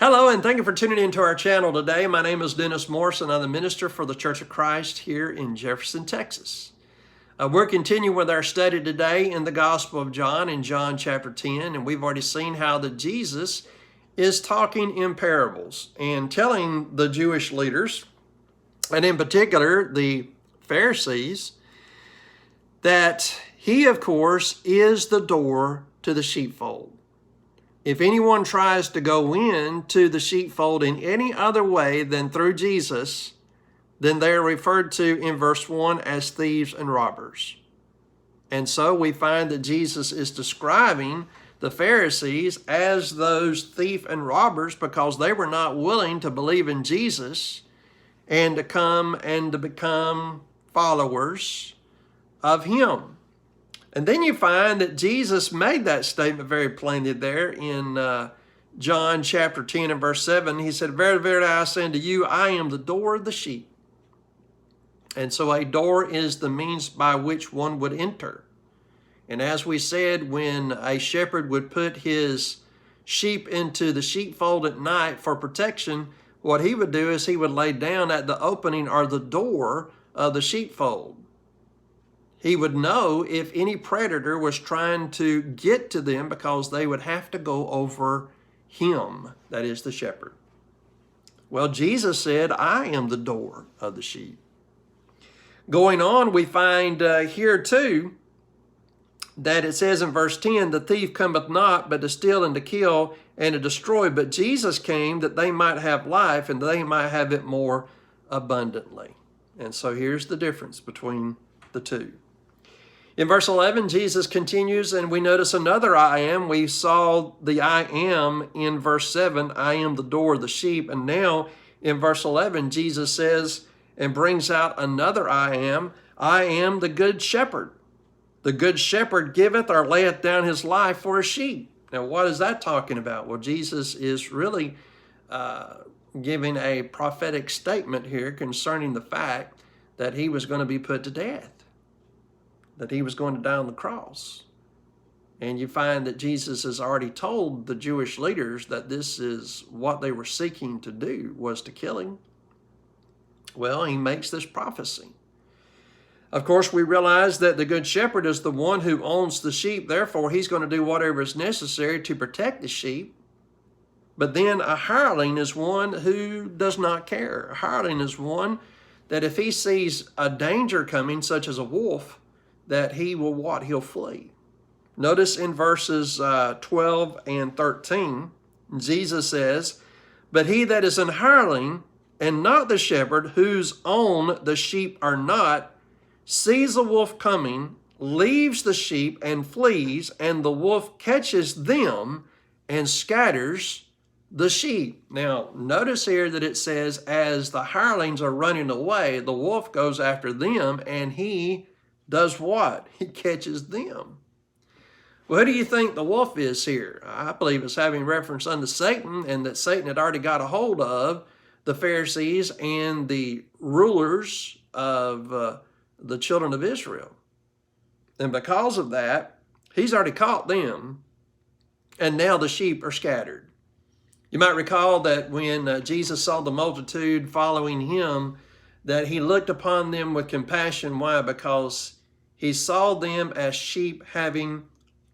Hello, and thank you for tuning into our channel today. My name is Dennis Morrison. I'm the minister for the Church of Christ here in Jefferson, Texas. We're continuing with our study today in the Gospel of John, in John chapter 10, and we've already seen how that Jesus is talking in parables and telling the Jewish leaders, and in particular the Pharisees, that he, of course, is the door to the sheepfold. If anyone tries to go into the sheepfold in any other way than through Jesus, then they are referred to in verse 1 as thieves and robbers. And so we find that Jesus is describing the Pharisees as those thief and robbers because they were not willing to believe in Jesus and to come and to become followers of him. And then you find that Jesus made that statement very plainly there in John chapter 10 and verse 7. He said, "Verily, verily, I say unto you, I am the door of the sheep." And so a door is the means by which one would enter. And as we said, when a shepherd would put his sheep into the sheepfold at night for protection, what he would do is he would lay down at the opening or the door of the sheepfold. He would know if any predator was trying to get to them because they would have to go over him, that is the shepherd. Well, Jesus said, "I am the door of the sheep." Going on, we find here too that it says in verse 10, "The thief cometh not but to steal and to kill and to destroy. But Jesus came that they might have life and they might have it more abundantly." And so here's the difference between the two. In verse 11, Jesus continues, and we notice another I am. We saw the I am in verse 7, "I am the door of the sheep." And now in verse 11, Jesus says and brings out another I am the good shepherd. The good shepherd giveth or layeth down his life for his sheep. Now, what is that talking about? Well, Jesus is really giving a prophetic statement here concerning the fact that he was going to be put to death, that he was going to die on the cross. And you find that Jesus has already told the Jewish leaders that this is what they were seeking to do, was to kill him. Well, he makes this prophecy. Of course, we realize that the good shepherd is the one who owns the sheep. Therefore, he's going to do whatever is necessary to protect the sheep. But then a hireling is one who does not care. A hireling is one that if he sees a danger coming, such as a wolf, that he will what? He'll flee. Notice in verses 12 and 13, Jesus says, "But he that is an hireling, and not the shepherd, whose own the sheep are not, sees a wolf coming, leaves the sheep and flees, and the wolf catches them and scatters the sheep." Now, notice here that it says, as the hirelings are running away, the wolf goes after them, and he does what? He catches them. Well, who do you think the wolf is here? I believe it's having reference unto Satan, and that Satan had already got a hold of the Pharisees and the rulers of the children of Israel. And because of that, he's already caught them, and now the sheep are scattered. You might recall that when Jesus saw the multitude following him, that he looked upon them with compassion. Why? Because he saw them as sheep having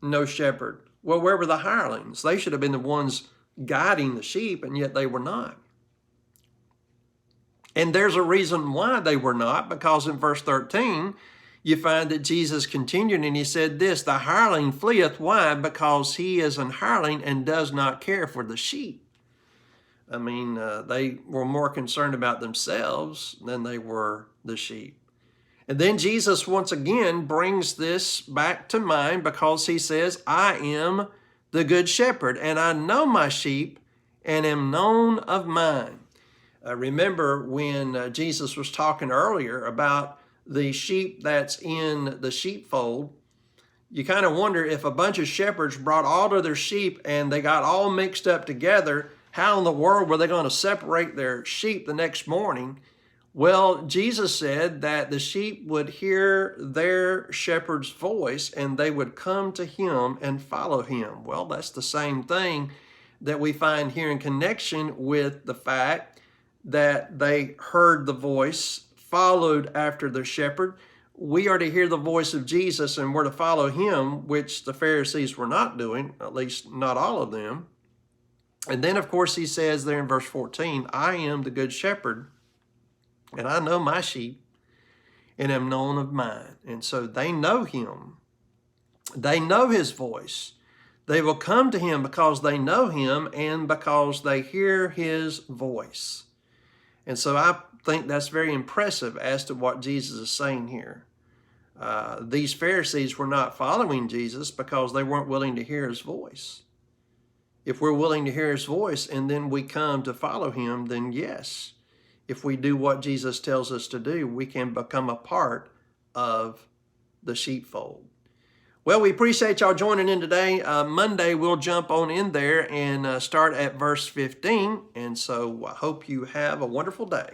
no shepherd. Well, where were the hirelings? They should have been the ones guiding the sheep, and yet they were not. And there's a reason why they were not, because in verse 13, you find that Jesus continued and he said this, "The hireling fleeth." Why? Because he is an hireling and does not care for the sheep. I mean, they were more concerned about themselves than they were the sheep. And then Jesus once again brings this back to mind because he says, "I am the good shepherd, and I know my sheep and am known of mine." Remember when Jesus was talking earlier about the sheep that's in the sheepfold, you kind of wonder if a bunch of shepherds brought all of their sheep and they got all mixed up together, how in the world were they going to separate their sheep the next morning? Well, Jesus said that the sheep would hear their shepherd's voice and they would come to him and follow him. Well, that's the same thing that we find here in connection with the fact that they heard the voice, followed after the shepherd. We are to hear the voice of Jesus and we're to follow him, which the Pharisees were not doing, at least not all of them. And then, of course, he says there in verse 14, I am the good shepherd, and I know my sheep, and am known of mine. And so they know him. They know his voice. They will come to him because they know him and because they hear his voice. And so I think that's very impressive as to what Jesus is saying here. These Pharisees were not following Jesus because they weren't willing to hear his voice. If we're willing to hear his voice and then we come to follow him, then yes, if we do what Jesus tells us to do, we can become a part of the sheepfold. Well, we appreciate y'all joining in today. Monday, we'll jump on in there and start at verse 15. And so I hope you have a wonderful day.